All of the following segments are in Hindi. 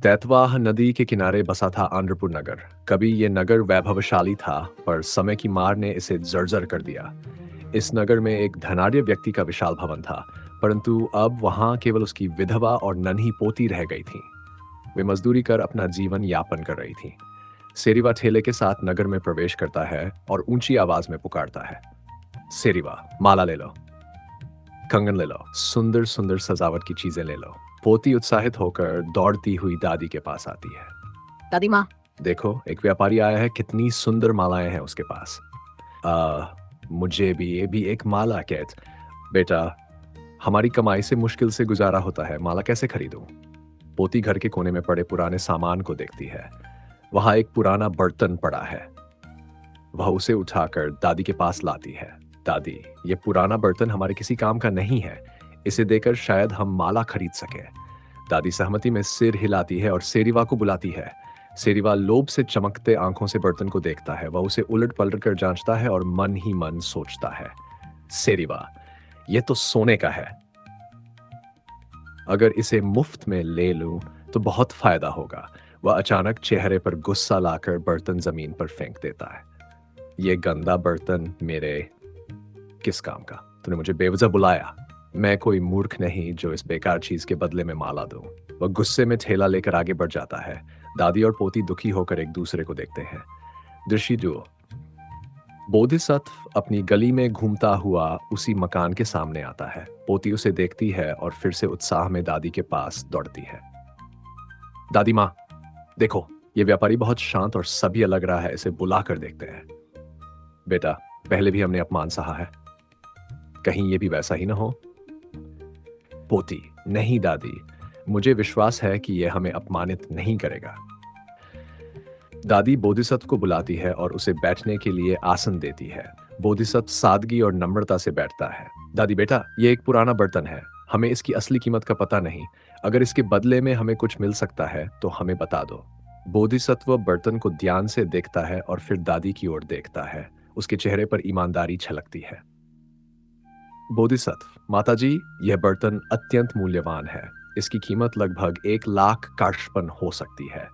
दैतवाह नदी के किनारे बसा था आंध्रपुर नगर। कभी ये नगर वैभवशाली था, पर समय की मार ने इसे जर्जर कर दिया। इस नगर में एक धनाढ्य व्यक्ति का विशाल भवन था, परंतु अब वहां केवल उसकी विधवा और नन्ही पोती रह गई थी। वे मजदूरी कर अपना जीवन यापन कर रही थी। सेरिवा ठेले के साथ नगर में प्रवेश करता है और ऊंची आवाज में पुकारता है, सेरिवा, माला ले लो, कंगन ले लो, सुंदर सुंदर सजावट की चीजें ले लो। पोती उत्साहित होकर दौड़ती हुई दादी के पास आती है। दादी माँ। देखो, एक व्यापारी आया है, कितनी सुंदर मालाएं हैं उसके पास। मुझे भी ये भी एक माला, कैट। बेटा, हमारी कमाई से मुश्किल से गुजारा होता है, माला कैसे खरीदूं? पोती घर के कोने में पड़े पुराने सामान को देखती है। वहां एक पुराना बर्तन पड़ा है। वह उसे उठाकर दादी के पास लाती है। दादी, ये पुराना बर्तन हमारे किसी काम का नहीं है। इसे देकर शायद हम माला खरीद सके। दादी सहमति में सिर हिलाती है और सेरिवा को बुलाती है। सेरिवा लोभ से चमकते आंखों से बर्तन को देखता है। वह उसे उलट पलट कर जांचता है और मन ही मन सोचता है, सेरिवा, यह तो सोने का है। अगर इसे मुफ्त में ले लूं तो बहुत फायदा होगा। वह अचानक चेहरे पर गुस्सा लाकर बर्तन जमीन पर फेंक देता है। यह गंदा बर्तन मेरे किस काम का? तूने मुझे बेवजह बुलाया। मैं कोई मूर्ख नहीं जो इस बेकार चीज के बदले में माला दूं। वह गुस्से में ठेला लेकर आगे बढ़ जाता है। दादी और पोती दुखी होकर एक दूसरे को देखते हैं। दृश्य 2। बोधिसत्व अपनी गली में घूमता हुआ उसी मकान के सामने आता है। पोती उसे देखती है और फिर से उत्साह में दादी के पास दौड़ती है। दादी माँ, देखो, ये व्यापारी बहुत शांत और सभ्य लग रहा है, इसे बुला कर देखते हैं। बेटा, पहले भी हमने अपमान सहा है, कहीं ये भी वैसा ही ना हो। पोती, नहीं दादी, मुझे विश्वास है कि यह हमें अपमानित नहीं करेगा। दादी बोधिसत्व को बुलाती है और उसे बैठने के लिए आसन देती है। बोधिसत्व सादगी और नम्रता से बैठता है। दादी, बेटा, यह एक पुराना बर्तन है, हमें इसकी असली कीमत का पता नहीं। अगर इसके बदले में हमें कुछ मिल सकता है तो हमें बता दो। बोधिसत्व बर्तन को ध्यान से देखता है और फिर दादी की ओर देखता है। उसके चेहरे पर ईमानदारी छलकती है। बोधिसत्व, माताजी, यह बर्तन अत्यंत मूल्यवान है। इसकी कीमत लगभग 1 लाख कार्शपन हो सकती है,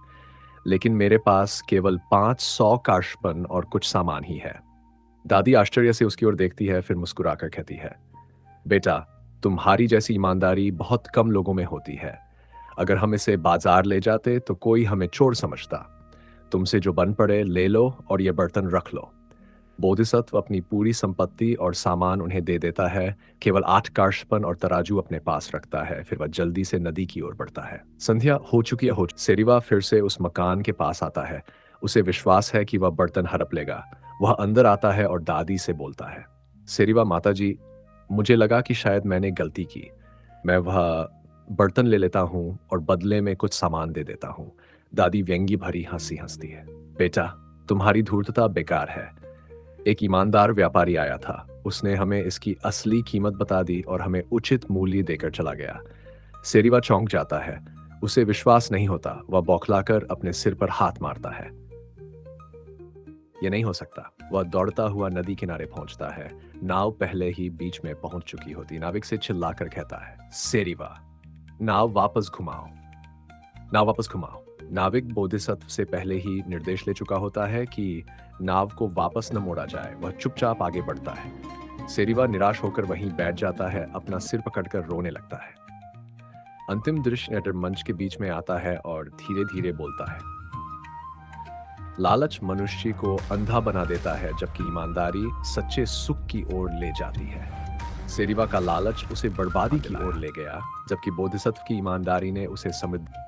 लेकिन मेरे पास केवल 500 कार्शपन और कुछ सामान ही है। दादी आश्चर्य से उसकी ओर देखती है, फिर मुस्कुराकर कहती है, बेटा, तुम्हारी जैसी ईमानदारी बहुत कम लोगों में होती है। अगर हम इसे बाजार ले जाते तो कोई हमें चोर समझता। तुमसे जो बन पड़े ले लो और यह बर्तन रख लो। बोधिसत्व अपनी पूरी संपत्ति और सामान उन्हें दे देता है। केवल 8 कार्शपन और तराजू अपने पास रखता है। फिर वह जल्दी से नदी की ओर बढ़ता है। संध्या हो चुकी है। सेरिवा फिर से उस मकान के पास आता है। उसे विश्वास है कि वह बर्तन हड़प लेगा। वह अंदर आता है और दादी से बोलता है, सेरिवा, माताजी, मुझे लगा कि शायद मैंने गलती की। मैं वह बर्तन ले लेता हूँ और बदले में कुछ सामान दे देता हूँ। दादी व्यंग्य भरी हंसी हंसती है। बेटा, तुम्हारी धूर्तता बेकार है। एक ईमानदार व्यापारी आया था, उसने हमें इसकी असली कीमत बता दी और हमें उचित मूल्य देकर चला गया। सेरिवा चौंक जाता है। उसे विश्वास नहीं होता। वह बौखलाकर अपने सिर पर हाथ मारता है। यह नहीं हो सकता। वह दौड़ता हुआ नदी किनारे पहुंचता है। नाव पहले ही बीच में पहुंच चुकी होती। नाविक से चिल्लाकर कहता है, सेरिवा, नाव वापस घुमाओ, नाव वापस घुमाओ। नाविक बोधिसत्व से पहले ही निर्देश ले चुका होता है कि नाव को वापस न मोड़ा जाए। वह चुपचाप आगे बढ़ता है। सेरिवा निराश होकर वहीं बैठ जाता है, अपना सिर पकड़कर रोने लगता है। अंतिम दृश्य नटर मंच के बीच में आता है और धीरे धीरे बोलता है, लालच मनुष्य को अंधा बना देता है, जबकि ईमानदारी सच्चे सुख की ओर ले जाती है। सेरिवा का लालच उसे बर्बादी की ओर ले गया, जबकि बोधिसत्व की ईमानदारी ने उसे समृद्धि